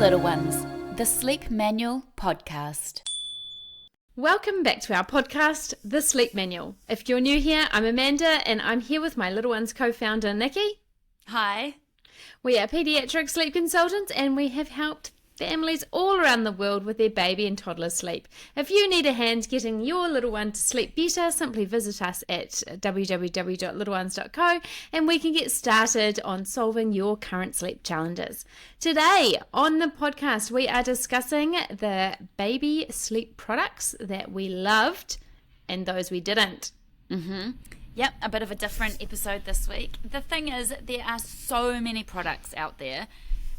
little ones, the Sleep Manual Podcast. Welcome back to our podcast, The Sleep Manual. If you're new here, I'm Amanda and I'm here with my little ones co-founder, Nikki. Hi. We are pediatric sleep consultants and we have helped families all around the world with their baby and toddler sleep. If you need a hand getting your little one to sleep better, simply visit us at www.littlenones.co and we can get started on solving your current sleep challenges. Today on the podcast, we are discussing the baby sleep products that we loved and those we didn't. Yep, a bit of a different episode this week. The thing is, there are so many products out there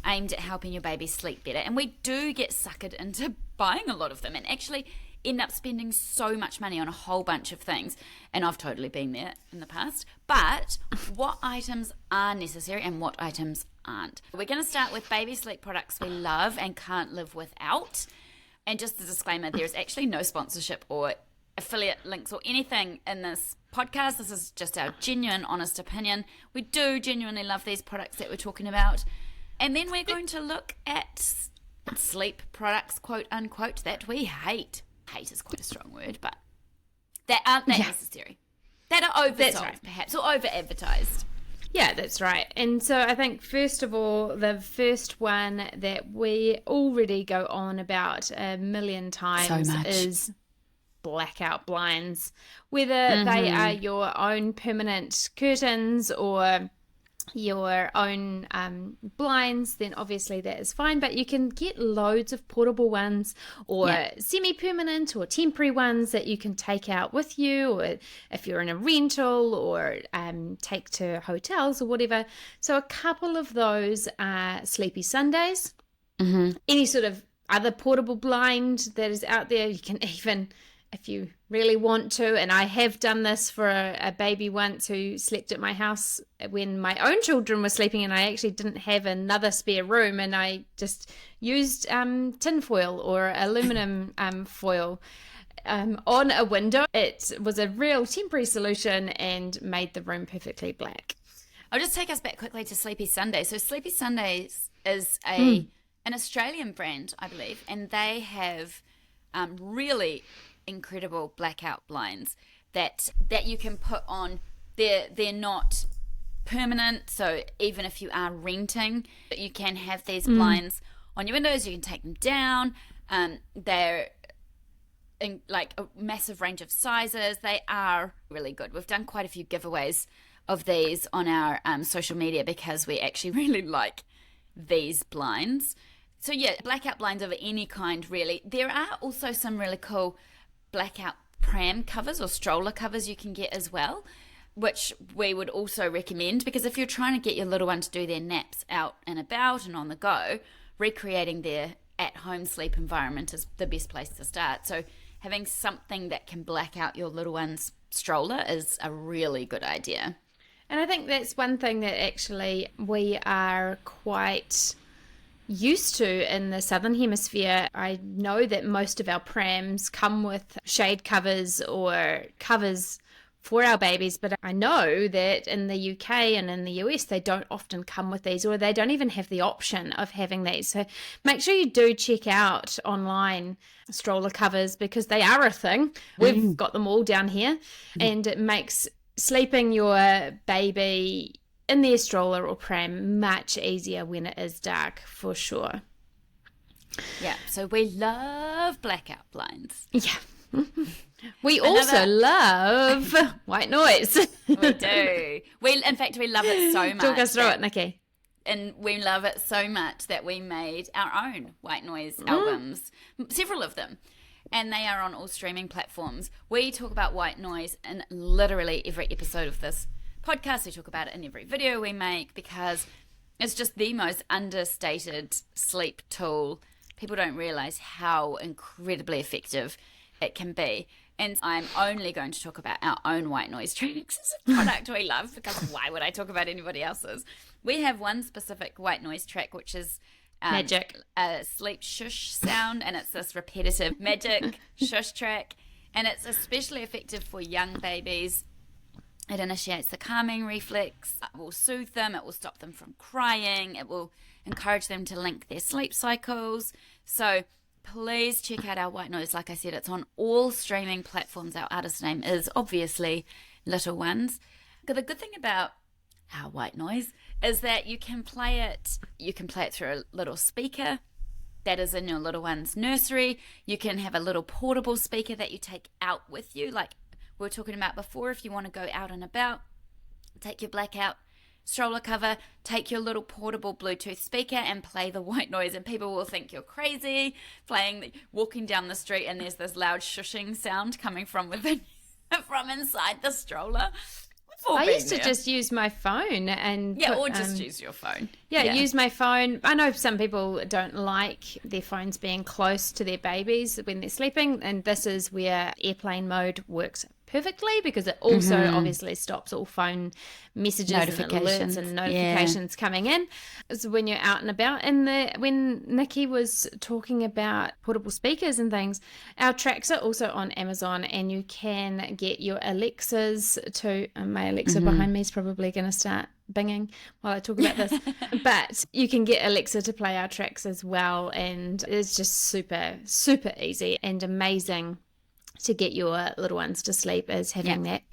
aimed at helping your baby sleep better, and we do get suckered into buying a lot of them and actually end up spending so much money on a whole bunch of things, and I've totally been there in the past. But what items are necessary and what items aren't? We're going to start with baby sleep products we love and can't live without. And just a disclaimer, there is actually no sponsorship or affiliate links or anything in this podcast. This is just our genuine, honest opinion. We do genuinely love these products that we're talking about. And then we're going to look at sleep products, quote unquote, that we hate. Hate is quite a strong word, but that aren't that necessary. That are oversold, perhaps, or over-advertised. Yeah, that's right. And so I think, first of all, the first one that we already go on about a million times is blackout blinds. Whether they are your own permanent curtains or your own blinds, then obviously that is fine, but you can get loads of portable ones or semi-permanent or temporary ones that you can take out with you, or if you're in a rental, or take to hotels or whatever. So a couple of those are Sleepy Sundays. Any sort of other portable blind that is out there, you can even, if you really want to, and I have done this for a baby once who slept at my house when my own children were sleeping and I actually didn't have another spare room, and I just used tin foil or aluminum foil on a window. It was a real temporary solution and made the room perfectly black. I'll just take us back quickly to Sleepy Sunday. So Sleepy Sundays is an Australian brand, I believe, and they have really incredible blackout blinds that you can put on. They're not permanent, so even if you are renting, you can have these blinds on your windows. You can take them down. They're in like a massive range of sizes. They are really good. We've done quite a few giveaways of these on our social media because we actually really like these blinds. So yeah, blackout blinds of any kind, really. There are also some really cool blackout pram covers or stroller covers you can get as well, which we would also recommend, because if you're trying to get your little one to do their naps out and about and on the go, recreating their at-home sleep environment is the best place to start. So having something that can black out your little one's stroller is a really good idea. And I think that's one thing that actually we are quite used to in the Southern Hemisphere. I know that most of our prams come with shade covers or covers for our babies, but I know that in the UK and in the US they don't often come with these, or they don't even have the option of having these. So make sure you do check out online stroller covers, because they are a thing. We've got them all down here, and it makes sleeping your baby in their stroller or pram much easier when it is dark, for sure. Yeah, so we love blackout blinds. Yeah. We also love white noise. We do. In fact, we love it so much. Talk us through it, Nikki. And we love it so much that we made our own white noise albums, several of them. And they are on all streaming platforms. We talk about white noise in literally every episode of this podcast. We talk about it in every video we make, because it's just the most understated sleep tool. People don't realize how incredibly effective it can be. And I'm only going to talk about our own white noise tracks as a product we love, because why would I talk about anybody else's? We have one specific white noise track, which is magic, a sleep shush sound, and it's this repetitive magic shush track, and it's especially effective for young babies It initiates the calming reflex. It will soothe them. It will stop them from crying. It will encourage them to link their sleep cycles. So please check out our white noise. Like I said, it's on all streaming platforms. Our artist name is obviously Little Ones. But the good thing about our white noise is that you can play it through a little speaker that is in your little one's nursery. You can have a little portable speaker that you take out with you, like we were talking about before. If you want to go out and about, take your blackout stroller cover, take your little portable Bluetooth speaker and play the white noise, and people will think you're crazy walking down the street and there's this loud shushing sound coming from within from inside the stroller. I used to just use my phone and use your phone. Use my phone. I know some people don't like their phones being close to their babies when they're sleeping, and this is where airplane mode works perfectly, because it also obviously stops all phone messages and alerts and notifications coming in. So when you're out and about, and when Nikki was talking about portable speakers and things, our tracks are also on Amazon, and you can get your Alexas to, my Alexa behind me is probably going to start binging while I talk about this, but you can get Alexa to play our tracks as well, and it's just super, super easy and amazing to get your little ones to sleep, is having that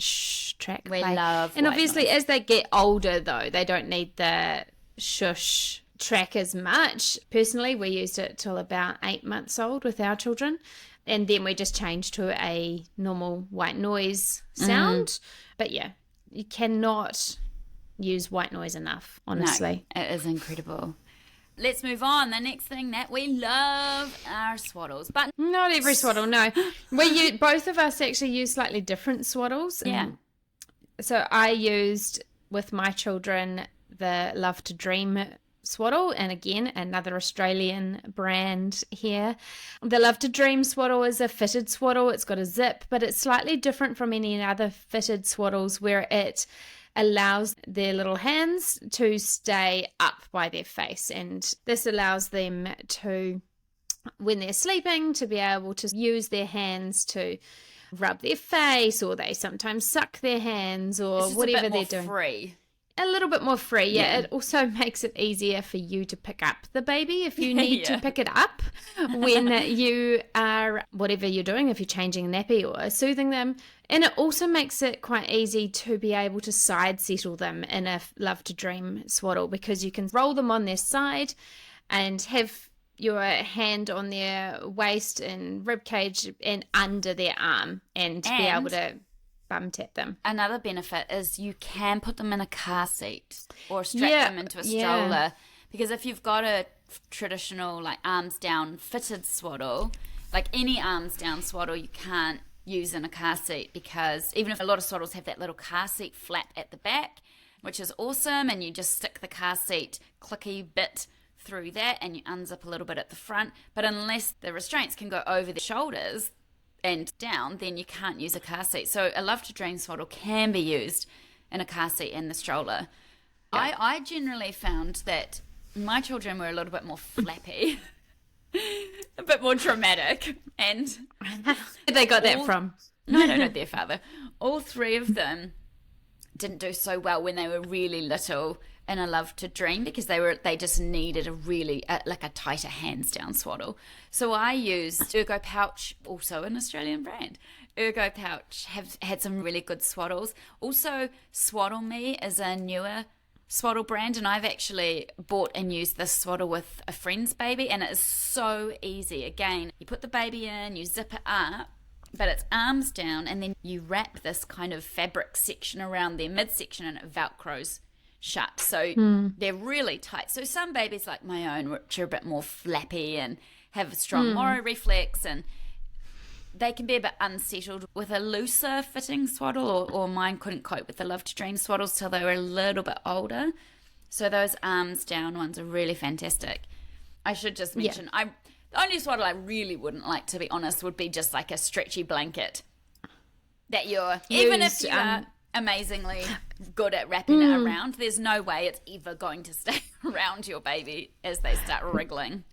track we play. Love and obviously as they get older though, they don't need the shush track as much. Personally, we used it till about 8 months old with our children, and then we just changed to a normal white noise sound. But yeah, you cannot use white noise enough, honestly. No, it is incredible. Let's move on. The next thing that we love are swaddles, but not every swaddle. No, both of us actually use slightly different swaddles. Yeah. So I used with my children the Love to Dream swaddle, and again another Australian brand here. The Love to Dream swaddle is a fitted swaddle. It's got a zip, but it's slightly different from any other fitted swaddles, where it allows their little hands to stay up by their face, and this allows them to, when they're sleeping, to be able to use their hands to rub their face, or they sometimes suck their hands, or whatever they're doing. Free. A little bit more free. Yeah, it also makes it easier for you to pick up the baby if you need to pick it up when you are, whatever you're doing, if you're changing a nappy or soothing them. And it also makes it quite easy to be able to side settle them in a Love to Dream swaddle, because you can roll them on their side and have your hand on their waist and rib cage and under their arm, and be able to bum tap them. Another benefit is you can put them in a car seat or strap them into a stroller, because if you've got a traditional like arms down fitted swaddle, like any arms down swaddle, you can't use in a car seat, because even if a lot of swaddles have that little car seat flap at the back, which is awesome, and you just stick the car seat clicky bit through that and you unzip a little bit at the front, but unless the restraints can go over the shoulders and down, then you can't use a car seat. So a Love to Dream swaddle can be used in a car seat and the stroller. Yeah. I generally found that my children were a little bit more flappy, a bit more dramatic, and where they got that from? No, their father. All three of them didn't do so well when they were really little in a Love to Dream, because they just needed a really like a tighter hands down swaddle. So I used Ergo Pouch, also an Australian brand. Ergo Pouch have had some really good swaddles. Also, Swaddle Me is a newer swaddle brand, and I've actually bought and used this swaddle with a friend's baby, and it is so easy. Again, you put the baby in, you zip it up, but it's arms down, and then you wrap this kind of fabric section around their midsection, and it velcros shut. So they're really tight. So some babies like my own, which are a bit more flappy and have a strong Moro reflex, and they can be a bit unsettled with a looser fitting swaddle, or mine couldn't cope with the Love to Dream swaddles till they were a little bit older. So those arms down ones are really fantastic. I should just mention, the only swaddle I really wouldn't like, to be honest, would be just like a stretchy blanket that even if you are amazingly good at wrapping it around, there's no way it's ever going to stay around your baby as they start wriggling.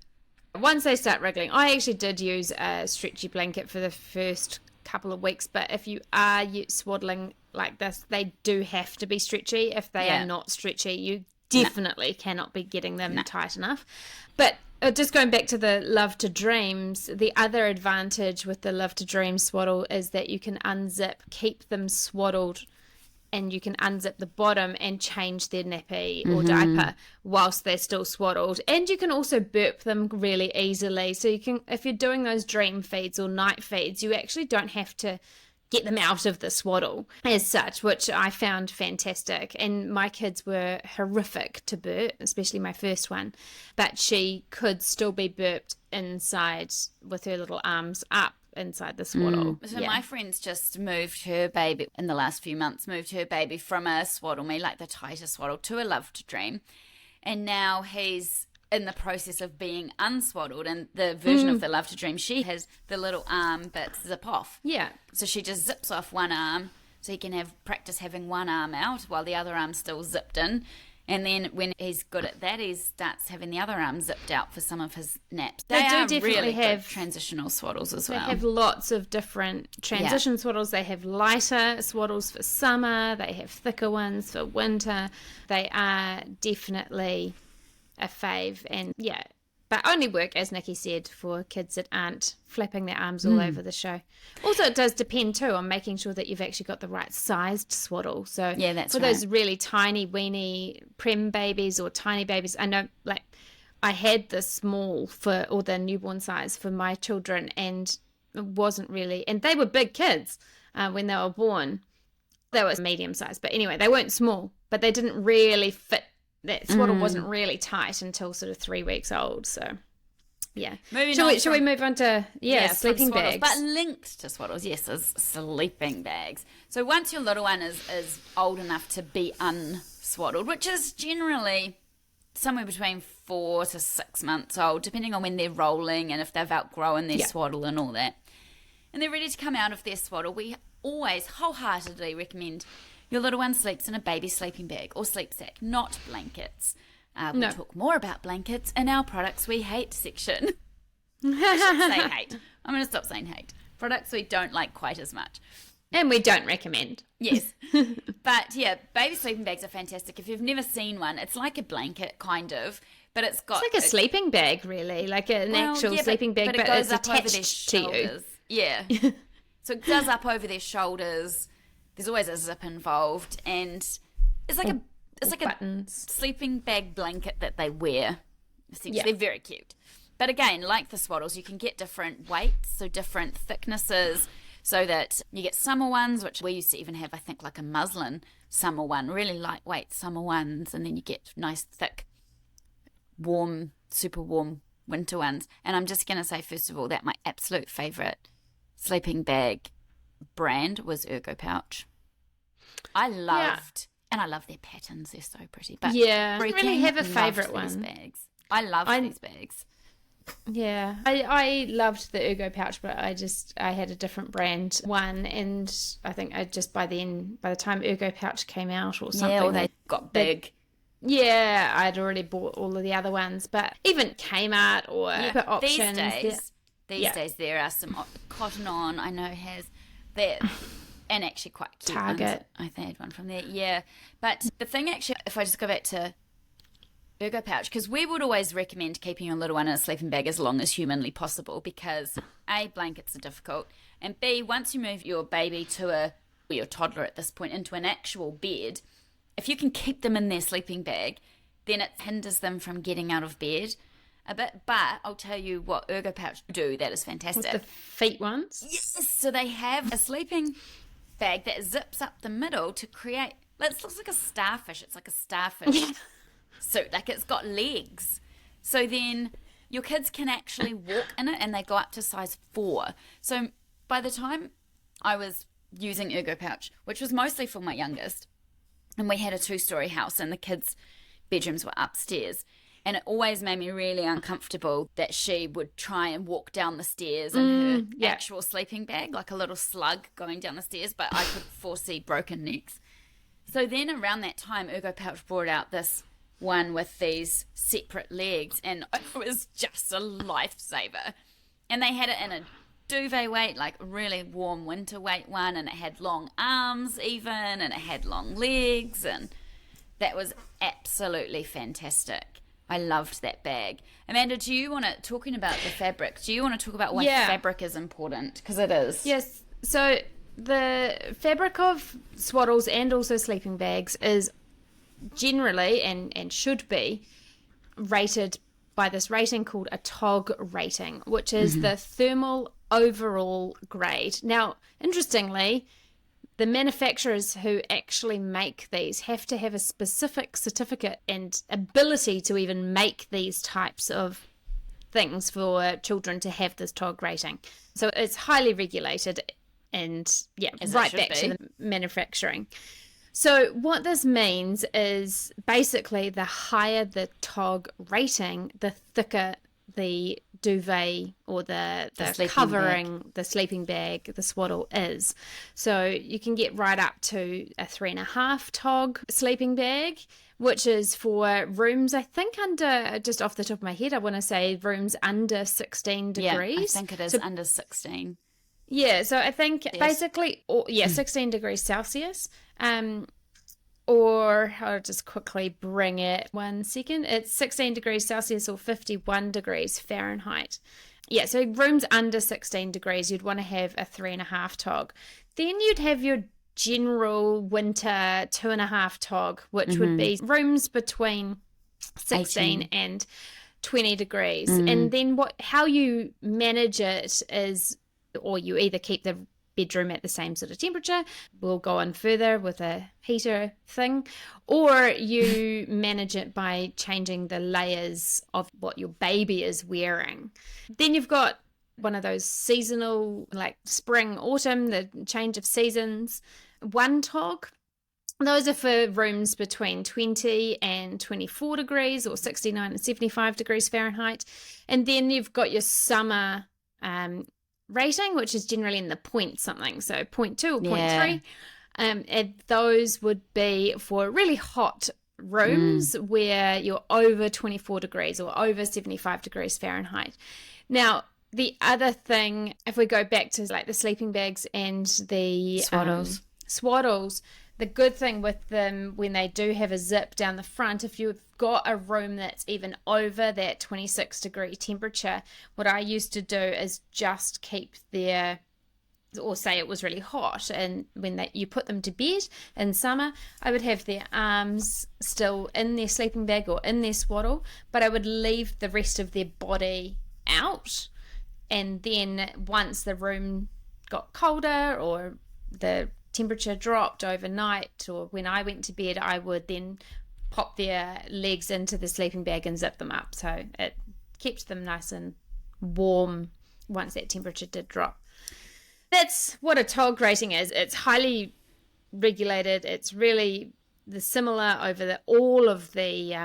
Once they start wriggling, I actually did use a stretchy blanket for the first couple of weeks, but if you are swaddling like this, they do have to be stretchy. If they are not stretchy, you definitely cannot be getting them tight enough. But just going back to the Love to Dreams, the other advantage with the Love to Dreams swaddle is that you can unzip, keep them swaddled, and you can unzip the bottom and change their nappy or diaper whilst they're still swaddled. And you can also burp them really easily. So you can, if you're doing those dream feeds or night feeds, you actually don't have to get them out of the swaddle as such, which I found fantastic. And my kids were horrific to burp, especially my first one, but she could still be burped inside with her little arms up inside the swaddle. So my friend's just moved her baby in the last few months, moved her baby from a swaddle me, like the tighter swaddle, to a Love to Dream. And now he's in the process of being unswaddled, and the version of the Love to Dream, she has the little arm bits zip off. Yeah. So she just zips off one arm so he can practice having one arm out while the other arm's still zipped in. And then when he's good at that, he starts having the other arm zipped out for some of his naps. They do definitely really have transitional swaddles as well. They have lots of different transition swaddles. They have lighter swaddles for summer. They have thicker ones for winter. They are definitely a fave, and but only work, as Nikki said, for kids that aren't flapping their arms all over the show. Also, it does depend too on making sure that you've actually got the right sized swaddle. So that's for those really tiny weeny prem babies or tiny babies, I know, like, I had the small for, or the newborn size for my children, and it wasn't really, and they were big kids when they were born. They were medium size, but anyway, they weren't small, but they didn't really fit. That swaddle wasn't really tight until sort of 3 weeks old. So, Shall we move on to sleeping bags? But linked to swaddles, yes, is sleeping bags. So once your little one is old enough to be unswaddled, which is generally somewhere between 4 to 6 months old, depending on when they're rolling and if they've outgrown their swaddle and all that, and they're ready to come out of their swaddle, we always wholeheartedly recommend your little one sleeps in a baby sleeping bag or sleep sack, not blankets. We'll talk more about blankets in our products we hate section. I shouldn't say hate. I'm going to stop saying hate. Products we don't like quite as much. And we don't recommend. Yes. But yeah, baby sleeping bags are fantastic. If you've never seen one, it's like a blanket kind of, but it's got... It's like a sleeping bag, really, like an actual sleeping bag, but it's attached to you. Yeah. So it goes up over their shoulders. There's always a zip involved, and it's like a sleeping bag blanket that they wear. Essentially, they're very cute. But again, like the swaddles, you can get different weights, so different thicknesses, so that you get summer ones, which we used to even have, I think, like a muslin summer one, really lightweight summer ones, and then you get nice, thick, warm, super warm winter ones. And I'm just going to say, first of all, that my absolute favourite sleeping bag brand was Ergo Pouch. I love their patterns, they're so pretty, but I don't really have a favorite one. Bags. I love these bags. I loved the Ergo Pouch, but I had a different brand one, and I think by the time Ergo Pouch came out or something, they got big. I'd already bought all of the other ones, but even Kmart or options these days there are some Cotton On, I know, has that, and actually quite cute Target. ones. I had one from there, but the thing actually, if I just go back to Ergo Pouch, because we would always recommend keeping your little one in a sleeping bag as long as humanly possible, because A, blankets are difficult, and B, once you move your baby your toddler at this point into an actual bed, if you can keep them in their sleeping bag, then it hinders them from getting out of bed a bit. But I'll tell you what Ergo Pouch do that is fantastic. With the feet ones? Yes, so they have a sleeping bag that zips up the middle to create, it looks like a starfish. It's like a starfish suit, like it's got legs. So then your kids can actually walk in it, and they go up to size 4. So by the time I was using Ergo Pouch, which was mostly for my youngest, and we had a 2-story house and the kids' bedrooms were upstairs, and it always made me really uncomfortable that she would try and walk down the stairs in her actual sleeping bag, like a little slug going down the stairs, but I could foresee broken necks. So then around that time, Ergo Pouch brought out this one with these separate legs, and it was just a lifesaver. And they had it in a duvet weight, like really warm winter weight one, and it had long arms even, and it had long legs, and that was absolutely fantastic. I loved that bag. Amanda, do you want to, talking about the fabric, do you want to talk about why fabric is important? Because it is. Yes. So the fabric of swaddles and also sleeping bags is generally and should be rated by this rating called a TOG rating, which is the thermal overall grade. Now, interestingly, the manufacturers who actually make these have to have a specific certificate and ability to even make these types of things for children to have this TOG rating. So it's highly regulated and right back to the manufacturing. So what this means is basically the higher the TOG rating, the thicker the duvet or the covering bag. The sleeping bag, the swaddle is. So you can get right up to a 3.5 TOG sleeping bag, which is for rooms, I think under, just off the top of my head, I want to say rooms under 16 degrees. Yeah, I think it is under 16. Yeah, so I think basically, 16 degrees Celsius. Or I'll just quickly bring it 1 second. It's 16 degrees Celsius or 51 degrees Fahrenheit. Yeah, so rooms under 16 degrees, you'd want to have a 3.5 TOG. Then you'd have your general winter 2.5 TOG, which would be rooms between 16 18. And 20 degrees. And then how you manage it is, or you either keep the bedroom at the same sort of temperature, we'll go on further with a heater thing, or you manage it by changing the layers of what your baby is wearing. Then you've got one of those seasonal, like spring, autumn, the change of seasons, 1 TOG. Those are for rooms between 20 and 24 degrees or 69 and 75 degrees Fahrenheit. And then you've got your summer rating, which is generally in the point something, so 0.2 or 0.3. And those would be for really hot rooms where you're over 24 degrees or over 75 degrees Fahrenheit. Now, the other thing, if we go back to like the sleeping bags and the swaddles, the good thing with them when they do have a zip down the front, if you've got a room that's even over that 26 degree temperature, what I used to do is just keep their, or say it was really hot, and when you put them to bed in summer, I would have their arms still in their sleeping bag or in their swaddle, but I would leave the rest of their body out. And then once the room got colder or the temperature dropped overnight, or when I went to bed, I would then pop their legs into the sleeping bag and zip them up, so it kept them nice and warm once that temperature did drop. That's what a TOG rating is. It's highly regulated. It's really similar over all of the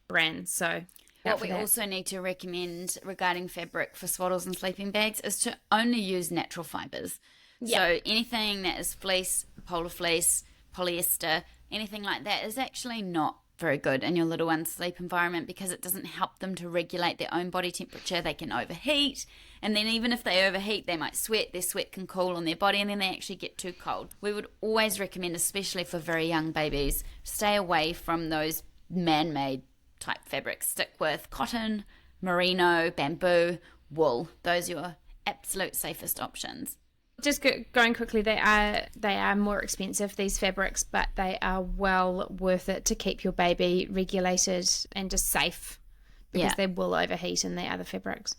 brands. So what we also need to recommend regarding fabric for swaddles and sleeping bags is to only use natural fibers. Yep. So anything that is fleece, polar fleece, polyester, anything like that is actually not very good in your little one's sleep environment, because it doesn't help them to regulate their own body temperature. They can overheat, and then even if they overheat, they might sweat. Their sweat can cool on their body, and then they actually get too cold. We would always recommend, especially for very young babies, stay away from those man-made type fabrics. Stick with cotton, merino, bamboo, wool. Those are your absolute safest options. Just going quickly, they are more expensive, these fabrics, but they are well worth it to keep your baby regulated and just safe, because they will overheat in the other fabrics.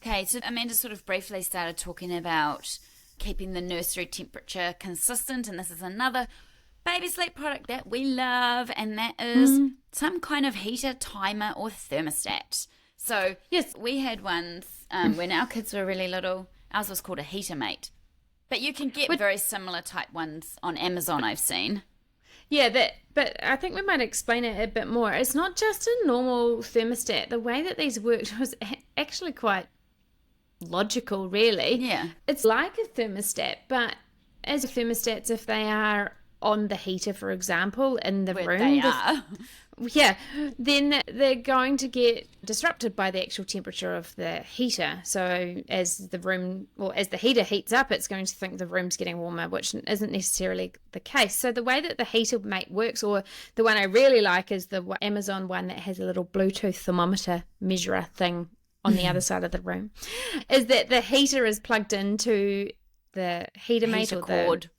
Okay, so Amanda sort of briefly started talking about keeping the nursery temperature consistent, and this is another baby sleep product that we love, and that is some kind of heater, timer, or thermostat. So yes, we had ones when our kids were really little. Ours was called a Heater Mate. But you can get very similar type ones on Amazon, I've seen. Yeah, but I think we might explain it a bit more. It's not just a normal thermostat. The way that these worked was actually quite logical, really. Yeah. It's like a thermostat, but as thermostats, if they are on the heater, for example, in the room. They are. Yeah, then they're going to get disrupted by the actual temperature of the heater. So as the heater heats up, it's going to think the room's getting warmer, which isn't necessarily the case. So the way that the heater mate works, or the one I really like, is the Amazon one that has a little Bluetooth thermometer measurer thing on the other side of the room, is that the heater is plugged into the heater mate, or cord.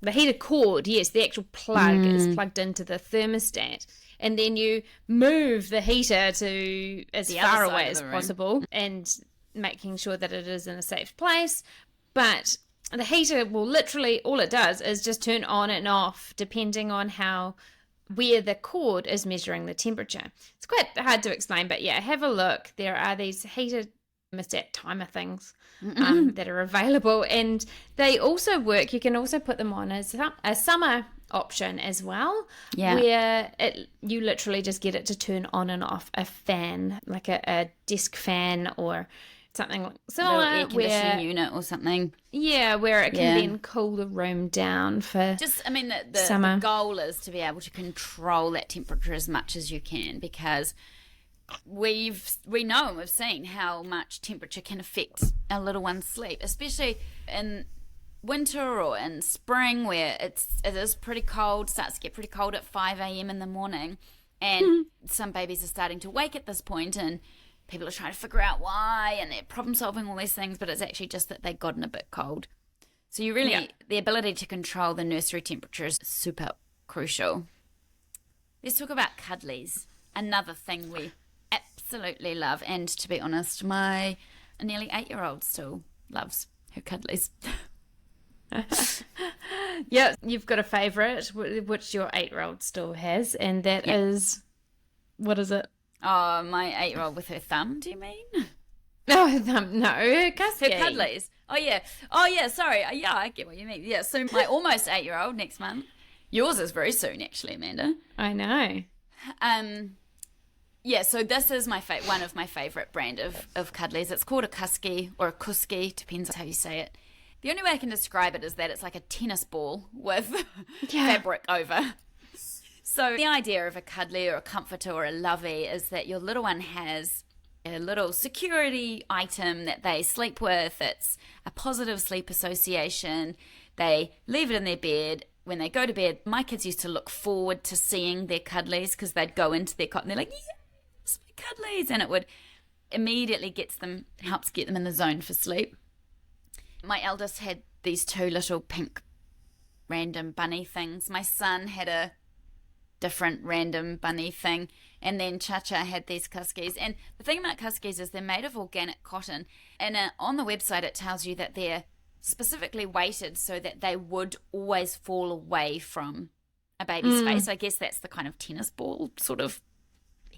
The heater cord, yes, the actual plug is plugged into the thermostat, and then you move the heater to as far away as possible, and making sure that it is in a safe place. But the heater will literally, all it does is just turn on and off depending on where the cord is measuring the temperature. It's quite hard to explain, but yeah, have a look. There are these heater thermostat timer things that are available, and they also work. You can also put them on as a summer option as well, where you literally just get it to turn on and off a fan, like a desk fan or something similar, air conditioning unit or something. Yeah, where it can then cool the room down for the goal is to be able to control that temperature as much as you can, because we know and we've seen how much temperature can affect our little one's sleep, especially in winter or in spring, where it is pretty cold, starts to get pretty cold at 5 a.m. in the morning, and some babies are starting to wake at this point, and people are trying to figure out why, and they're problem solving all these things, but it's actually just that they've gotten a bit cold. So the ability to control the nursery temperature is super crucial. Let's talk about cuddlies, another thing we absolutely love, and to be honest, my nearly 8-year-old still loves her cuddlies. Yeah, you've got a favourite, which your 8-year-old still has, and that is, what is it? Oh, my 8-year-old with her thumb, do you mean? No, her cusky. Her cuddlies. Oh, yeah, sorry. Yeah, I get what you mean. Yeah, so my almost 8-year-old next month. Yours is very soon, actually, Amanda. I know. Yeah, so this is one of my favourite brand of cuddlies. It's called a Kusky or a Kuski, depends on how you say it. The only way I can describe it is that it's like a tennis ball with fabric over. So the idea of a cuddly or a comforter or a lovey is that your little one has a little security item that they sleep with. It's a positive sleep association. They leave it in their bed. When they go to bed, my kids used to look forward to seeing their cuddlies, because they'd go into their cot and they're like, yes, my cuddlies. And it would immediately helps get them in the zone for sleep. My eldest had these 2 little pink random bunny things. My son had a different random bunny thing, and then Cha-Cha had these Kuskies. And the thing about Kuskies is they're made of organic cotton, and on the website it tells you that they're specifically weighted so that they would always fall away from a baby's face. I guess that's the kind of tennis ball sort of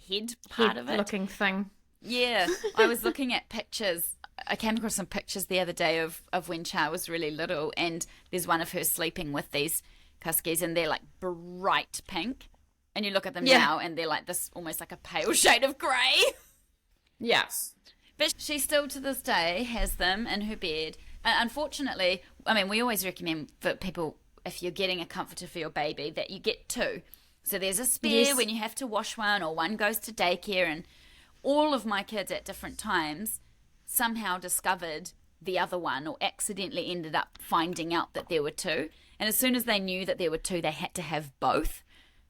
head part of it. Looking thing. Yeah, I was looking at pictures. I came across some pictures the other day of when Cha was really little, and there's one of her sleeping with these Kuskies, and they're like bright pink. And you look at them now, and they're like this, almost like a pale shade of grey. Yeah. But she still, to this day, has them in her bed. Unfortunately, I mean, we always recommend for people, if you're getting a comforter for your baby, that you get 2. So there's a spare when you have to wash one, or one goes to daycare. And all of my kids at different times somehow discovered the other one, or accidentally ended up finding out that there were 2. And as soon as they knew that there were 2, they had to have both.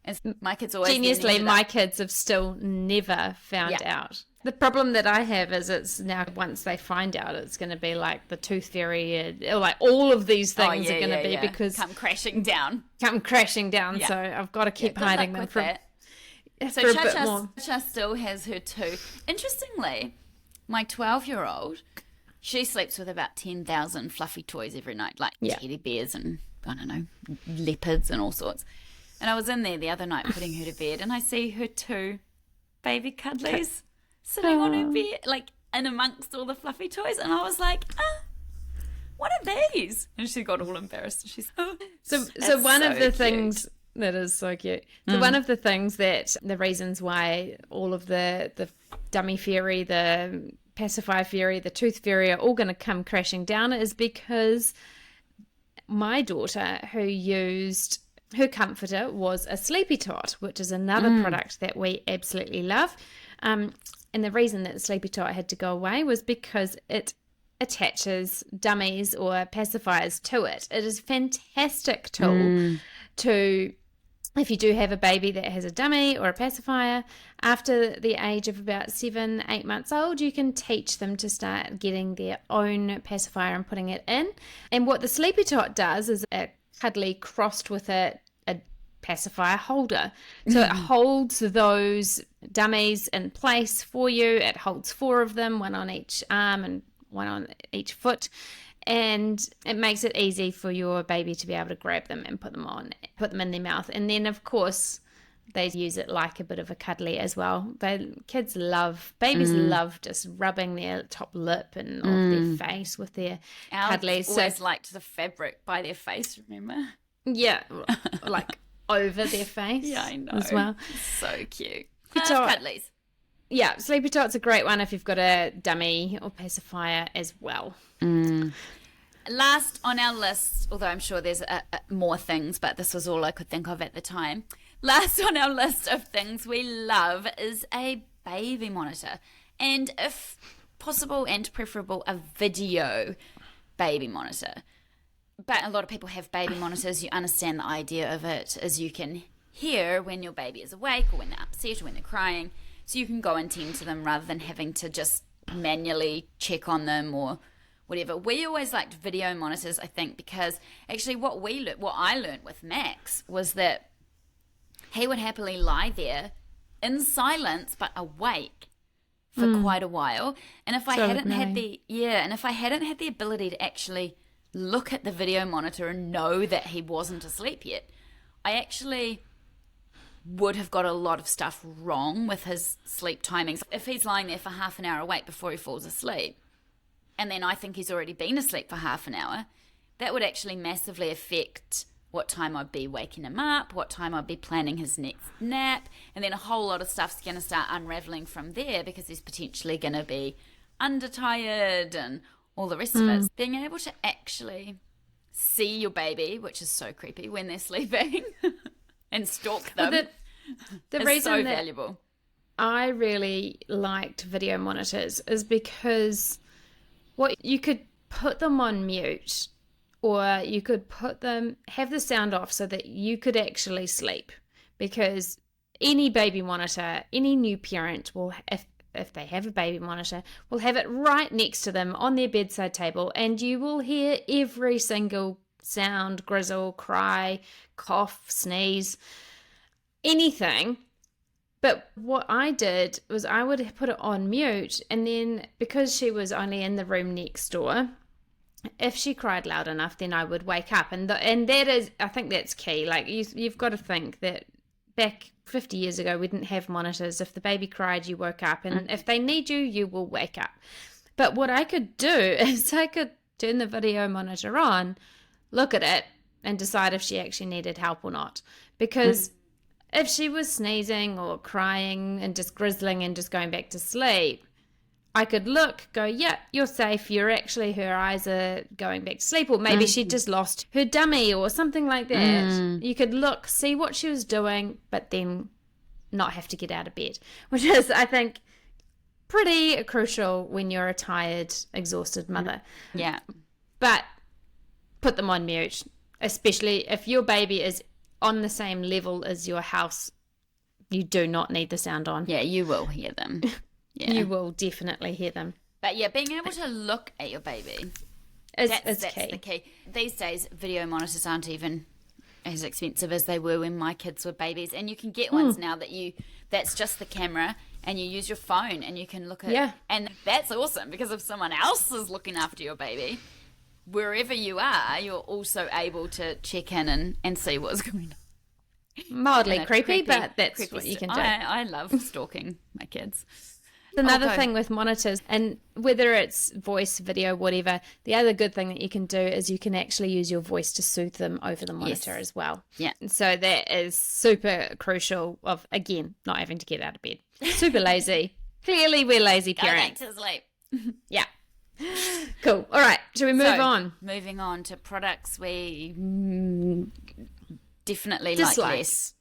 And my kids always geniusly, my kids have still never found out. The problem that I have is it's now, once they find out, it's going to be like the tooth fairy, or like all of these things are going to be because come crashing down. So I've got to keep hiding them for a bit more. Cha still has her 2. Interestingly, my 12-year-old, she sleeps with about 10,000 fluffy toys every night, like teddy bears and, I don't know, leopards and all sorts. And I was in there the other night putting her to bed, and I see her 2 baby cuddlies sitting on her bed, like in amongst all the fluffy toys. And I was like, what are these? And she got all embarrassed. She's so one of the things that is so cute. So one of the things that the reasons why all of the dummy fairy, the pacifier fairy, the tooth fairy are all going to come crashing down is because my daughter, who used her comforter was a Sleepy Tot, which is another product that we absolutely love. And the reason that the Sleepy Tot had to go away was because it attaches dummies or pacifiers to it. It is a fantastic tool to, if you do have a baby that has a dummy or a pacifier, after the age of about 7-8 months old, you can teach them to start getting their own pacifier and putting it in. And what the Sleepy Tot does is a cuddly crossed with a pacifier holder. So it holds those dummies in place for you. It holds 4 of them, one on each arm and one on each foot. And it makes it easy for your baby to be able to grab them and put them in their mouth. And then, of course, they use it like a bit of a cuddly as well. Babies love just rubbing their top lip and off their face with their cuddlies. Always liked the fabric by their face, remember? Yeah, like over their face. Yeah, I know. As well. So cute. Cuddlies. Yeah, Sleepy Tot's a great one if you've got a dummy or pacifier as well. Last on our list, although I'm sure there's more things, but this was all I could think of at the time. Last on our list of things we love is a baby monitor. And if possible and preferable, a video baby monitor. But a lot of people have baby monitors. You understand the idea of it is you can hear when your baby is awake or when they're upset or when they're crying. So you can go and tend to them rather than having to just manually check on them or whatever. We always liked video monitors, I think, because actually what I learned with Max was that he would happily lie there in silence but awake for quite a while. And if I hadn't had the ability to actually look at the video monitor and know that he wasn't asleep yet, I actually would have got a lot of stuff wrong with his sleep timings. If he's lying there for half an hour awake before he falls asleep, and then I think he's already been asleep for half an hour, that would actually massively affect what time I'd be waking him up, what time I'd be planning his next nap, and then a whole lot of stuff's going to start unraveling from there because he's potentially going to be undertired and all the rest of it. Being able to actually see your baby, which is so creepy when they're sleeping, and stalk them, the is reason so that valuable. I really liked video monitors is because you could put them on mute, or you could have the sound off so that you could actually sleep. Because any baby monitor, any new parent will, if they have a baby monitor, will have it right next to them on their bedside table, and you will hear every single sound, grizzle, cry, cough, sneeze, anything. But what I did was I would put it on mute, and then because she was only in the room next door, if she cried loud enough, then I would wake up. And that is, I think that's key. Like you've got to think that back 50 years ago, we didn't have monitors. If the baby cried, you woke up, and if they need you, you will wake up. But what I could do is I could turn the video monitor on, look at it, and decide if she actually needed help or not. Because if she was sneezing or crying and just grizzling and just going back to sleep, I could look, go, yeah, you're safe. Her eyes are going back to sleep. Or maybe she just lost her dummy or something like that. You could look, see what she was doing, but then not have to get out of bed, which is, I think, pretty crucial when you're a tired, exhausted mother. Yeah. But put them on mute, especially if your baby is on the same level as your house. You do not need the sound on. Yeah, you will hear them. Yeah. You will definitely hear them. But yeah, being able to look at your baby, that's key. The key. These days, video monitors aren't even as expensive as they were when my kids were babies, and you can get ones now that's just the camera, and you use your phone and you can look at and that's awesome, because if someone else is looking after your baby, wherever you are, you're also able to check in and see what's going on. Mildly creepy, but that's what you can do. I love stalking my kids. Another thing with monitors, and whether it's voice, video, whatever, the other good thing that you can do is you can actually use your voice to soothe them over the monitor as well. Yeah. So that is super crucial of, again, not having to get out of bed. Super lazy. Clearly we're lazy parents. Go back to sleep. Yeah. Cool. All right. Shall we move on? Moving on to products we definitely Dislikes. like less.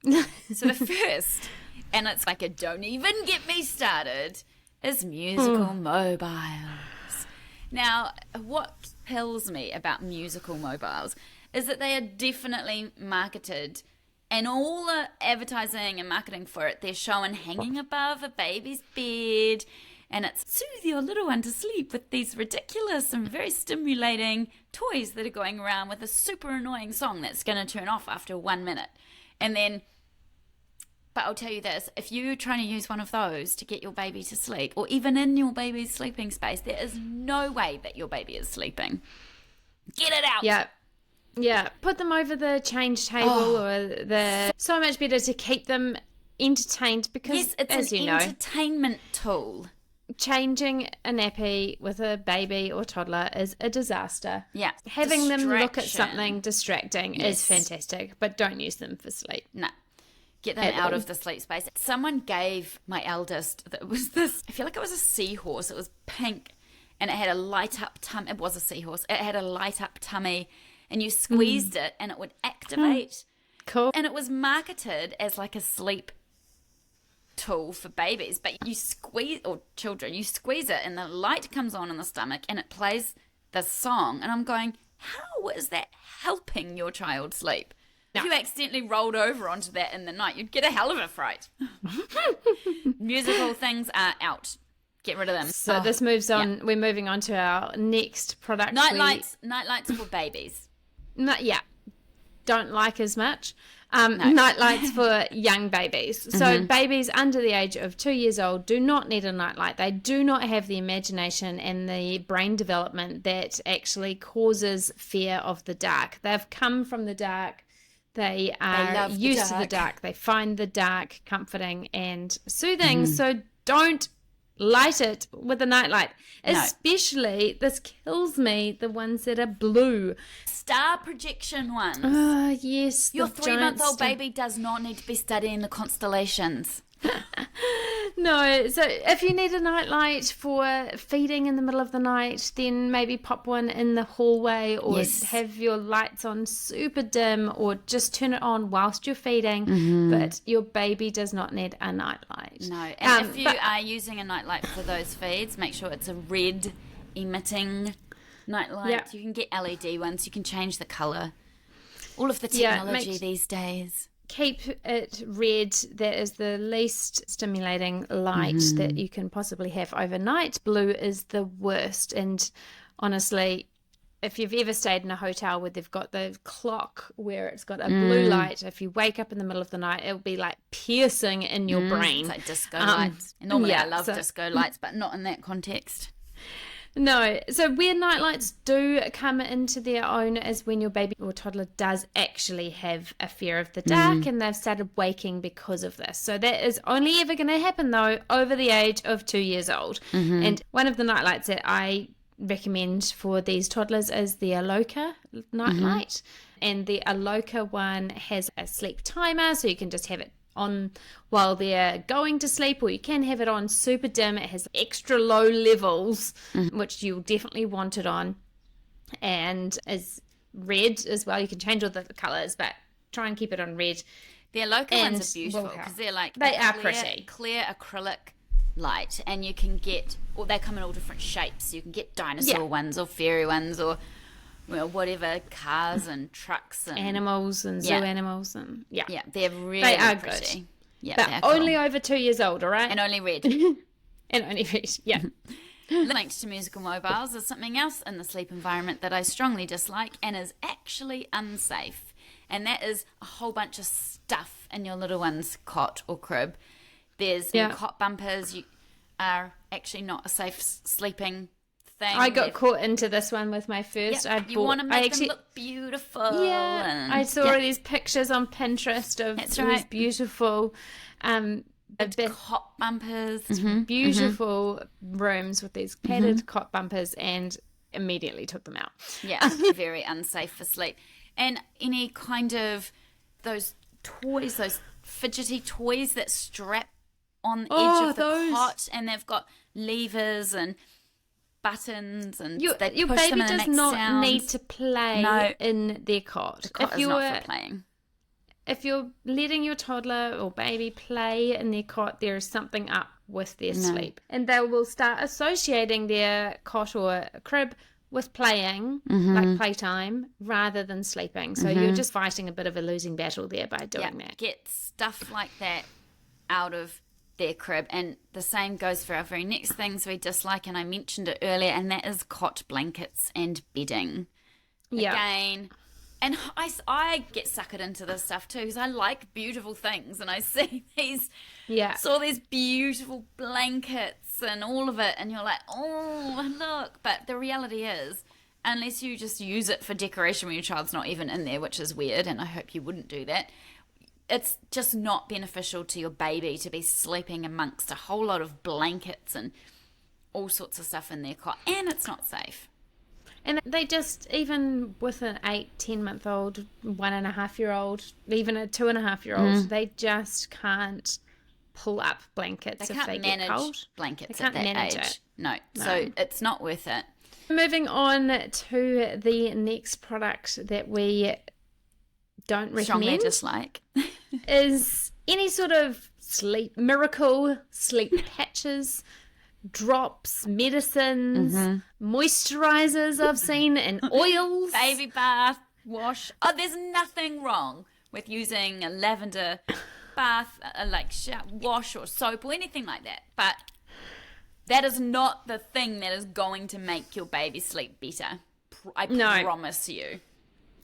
Yeah. So the first, and it's like a don't even get me started, is musical mobiles. Now, what kills me about musical mobiles is that they are definitely marketed, and all the advertising and marketing for it, they're showing hanging above a baby's bed, and it's soothe your little one to sleep with these ridiculous and very stimulating toys that are going around with a super annoying song that's going to turn off after 1 minute. And then, but I'll tell you this, if you're trying to use one of those to get your baby to sleep, or even in your baby's sleeping space, there is no way that your baby is sleeping. Get it out. Yeah. Yeah. Put them over the change table or the... So much better to keep them entertained because, yes, it's as an you know, entertainment tool. changing a nappy with a baby or toddler is a disaster. Yeah. Having them look at Distraction. something distracting is fantastic, but don't use them for sleep. No. Get them out of the sleep space. Someone gave my eldest, that was this, I feel like it was a seahorse. It was pink and it had a light up tummy. It was a seahorse. It had a light up tummy and you squeezed it and it would activate. Cool. And it was marketed as like a sleep tool for babies, but you squeeze, or children, you squeeze it and the light comes on in the stomach and it plays the song. And I'm going, how is that helping your child sleep? No. If you accidentally rolled over onto that in the night, you'd get a hell of a fright. Musical things are out. Get rid of them. So this moves on. Yeah. We're moving on to our next product. Night lights for babies. Don't like as much. Night lights for young babies. So babies under the age of 2 years old do not need a night light. They do not have the imagination and the brain development that actually causes fear of the dark. They've come from the dark. They are used to the dark. They find the dark comforting and soothing. So don't light it with a nightlight. No. Especially, this kills me, the ones that are blue. Star projection ones. Oh, yes. Your 3-month-old baby does not need to be studying the constellations. No, so if you need a nightlight for feeding in the middle of the night, then maybe pop one in the hallway or have your lights on super dim or just turn it on whilst you're feeding. But your baby does not need a nightlight. No, and if you are using a nightlight for those feeds, make sure it's a red emitting nightlight. Yep. You can get LED ones, you can change the colour. All of the technology these days. Keep it red. That is the least stimulating light that you can possibly have overnight. Blue is the worst. And honestly, if you've ever stayed in a hotel where they've got the clock where it's got a blue light, if you wake up in the middle of the night, it'll be like piercing in your brain. It's like disco lights. And normally I love disco lights, but not in that context. No, so where nightlights do come into their own is when your baby or toddler does actually have a fear of the dark and they've started waking because of this. So that is only ever going to happen, though, over the age of 2 years old. And one of the nightlights that I recommend for these toddlers is the Aloka nightlight. And the Aloka one has a sleep timer, so you can just have it on while they're going to sleep, or you can have it on super dim. It has extra low levels, which you'll definitely want it on, and is red as well. You can change all the colours, but try and keep it on red. The Aloka ones are beautiful because they're like pretty clear acrylic light, and you can get, or they come in all different shapes. You can get dinosaur ones or fairy ones or whatever, cars and trucks and animals and zoo animals and they're really pretty. Good. Yeah, but only cool. Over 2 years old, all right? And only red. And only red, yeah. Linked to musical mobiles is something else in the sleep environment that I strongly dislike and is actually unsafe. And that is a whole bunch of stuff in your little one's cot or crib. There's cot bumpers. You are actually not a safe sleeping thing. I got caught into this one with my first. You want to make them look beautiful. Yeah, I saw these pictures on Pinterest of these beautiful cot bumpers. Beautiful rooms with these padded cot bumpers, and immediately took them out. Yeah, very unsafe for sleep. And any kind of those toys, those fidgety toys that strap on the edge of the cot, and they've got levers and buttons and Your they push baby them and they does make not sounds. need to play in their cot. The cot is not for playing. If you're letting your toddler or baby play in their cot, there is something up with their sleep. And they will start associating their cot or crib with playing, like playtime, rather than sleeping. So you're just fighting a bit of a losing battle there by doing that. Get stuff like that out of their crib. And the same goes for our very next things we dislike, and I mentioned it earlier, and that is cot blankets and bedding. Yeah. Again, and I get suckered into this stuff too, because I like beautiful things, and I see these beautiful blankets and all of it, and you're like, oh, look. But the reality is, unless you just use it for decoration when your child's not even in there, which is weird, and I hope you wouldn't do that, it's just not beneficial to your baby to be sleeping amongst a whole lot of blankets and all sorts of stuff in their cot, and it's not safe. And they just, even with an 8-10-month-old, 1.5-year-old, even a 2.5-year-old, they just can't pull up blankets if they get cold. Blankets at that age. It. No, so it's not worth it. Moving on to the next product that we don't recommend. Strongly dislike. is any sort of sleep miracle, sleep patches, drops, medicines, moisturizers I've seen, and oils. Baby bath, wash. Oh, there's nothing wrong with using a lavender bath, wash or soap or anything like that. But that is not the thing that is going to make your baby sleep better. I promise you.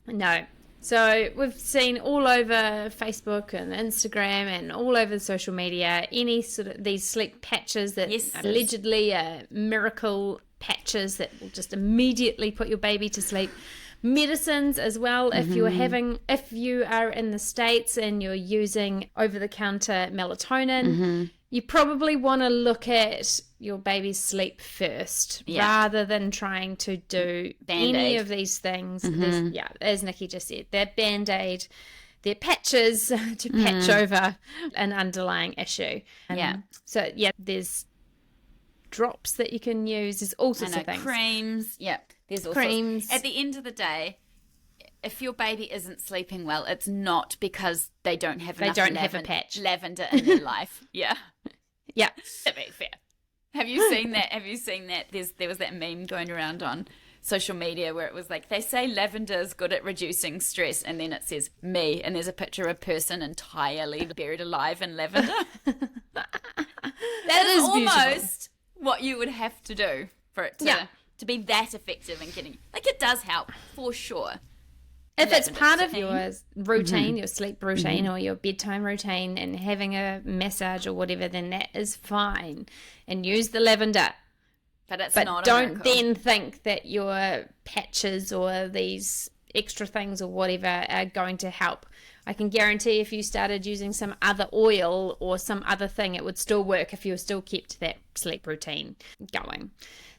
No. So we've seen all over Facebook and Instagram and all over social media any sort of these sleep patches that allegedly are miracle patches that will just immediately put your baby to sleep. Medicines as well. If you are in the States and you're using over-the-counter melatonin, you probably want to look at your baby's sleep first rather than trying to do any of these things. As Nikki just said, they're Band-Aid, they're patches to patch over an underlying issue. So, there's drops that you can use. There's all sorts of things. Creams. There's all creams. At the end of the day, if your baby isn't sleeping well, it's not because they don't have enough a patch. Lavender in their life. To be fair. Have you seen that? There was that meme going around on social media where it was like, they say lavender is good at reducing stress, and then it says me, and there's a picture of a person entirely buried alive in lavender. That is almost what you would have to do for it to be that effective in getting, it does help for sure. If it's part of your routine, your sleep routine or your bedtime routine, and having a massage or whatever, then that is fine. And use the lavender. But not don't then think that your patches or these extra things or whatever are going to help. I can guarantee if you started using some other oil or some other thing, it would still work if you still kept that sleep routine going.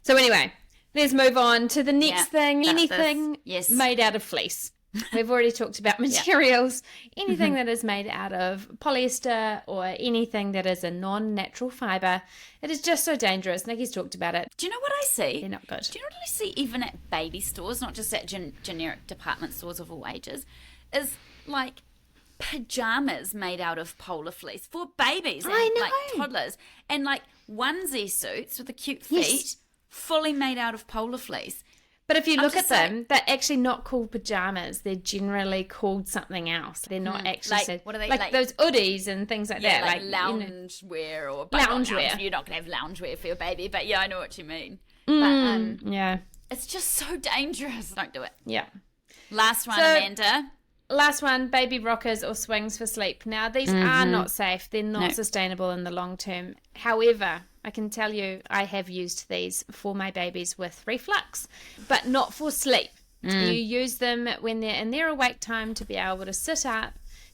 So anyway, let's move on to the next thing. Anything made out of fleece. We've already talked about materials. Anything that is made out of polyester or anything that is a non-natural fibre, it is just so dangerous. Nikki's talked about it. Do you know what I see? They're not good. Do you know what I see even at baby stores, not just at generic department stores of all ages, is like pajamas made out of polar fleece for babies and like toddlers, and like onesie suits with the cute feet, fully made out of polar fleece. But if you look at them, they're actually not called pajamas. They're generally called something else. They're not actually what are they like those hoodies and things like that, like loungewear or loungewear. You're not gonna have loungewear for your baby, but I know what you mean. But it's just so dangerous. Don't do it. Yeah. Last one, Amanda. Last one, baby rockers or swings for sleep. Now, these are not safe. They're not sustainable in the long term. However, I can tell you I have used these for my babies with reflux, but not for sleep. You use them when they're in their awake time to be able to sit up,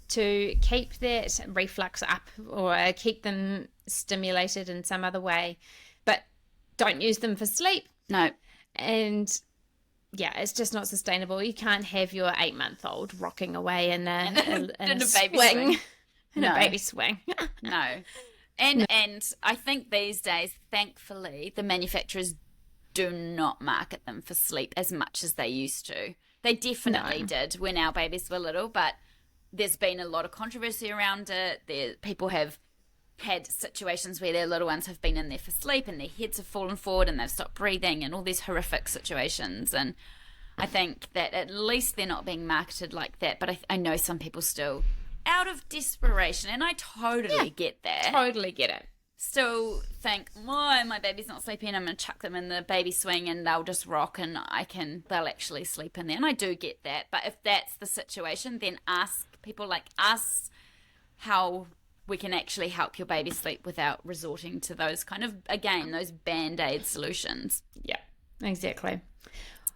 to keep that reflux up or keep them stimulated in some other way. But don't use them for sleep. No. And it's just not sustainable. You can't have your 8-month-old rocking away in a baby swing. In a baby swing. No. And I think these days, thankfully, the manufacturers do not market them for sleep as much as they used to. They definitely did when our babies were little, but there's been a lot of controversy around it. People have had situations where their little ones have been in there for sleep and their heads have fallen forward and they've stopped breathing and all these horrific situations. And I think that at least they're not being marketed like that. But I know some people still, out of desperation, and I totally get that. Totally get it. Still think, why my baby's not sleeping, I'm going to chuck them in the baby swing and they'll just rock and they'll actually sleep in there. And I do get that. But if that's the situation, then ask people like us how we can actually help your baby sleep without resorting to those kind of, again, those Band-Aid solutions. Yeah, exactly.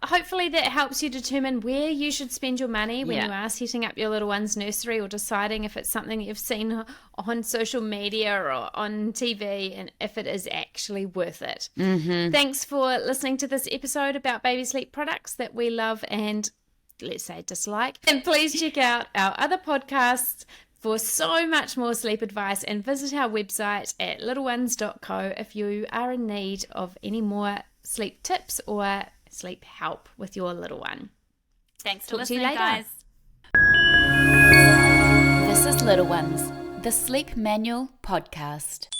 Hopefully that helps you determine where you should spend your money when you are setting up your little one's nursery, or deciding if it's something that you've seen on social media or on TV and if it is actually worth it. Mm-hmm. Thanks for listening to this episode about baby sleep products that we love and, let's say, dislike. And please check out our other podcasts for so much more sleep advice, and visit our website at littleones.co if you are in need of any more sleep tips or sleep help with your little one. Thanks for listening, guys. This is Little Ones, the Sleep Manual Podcast.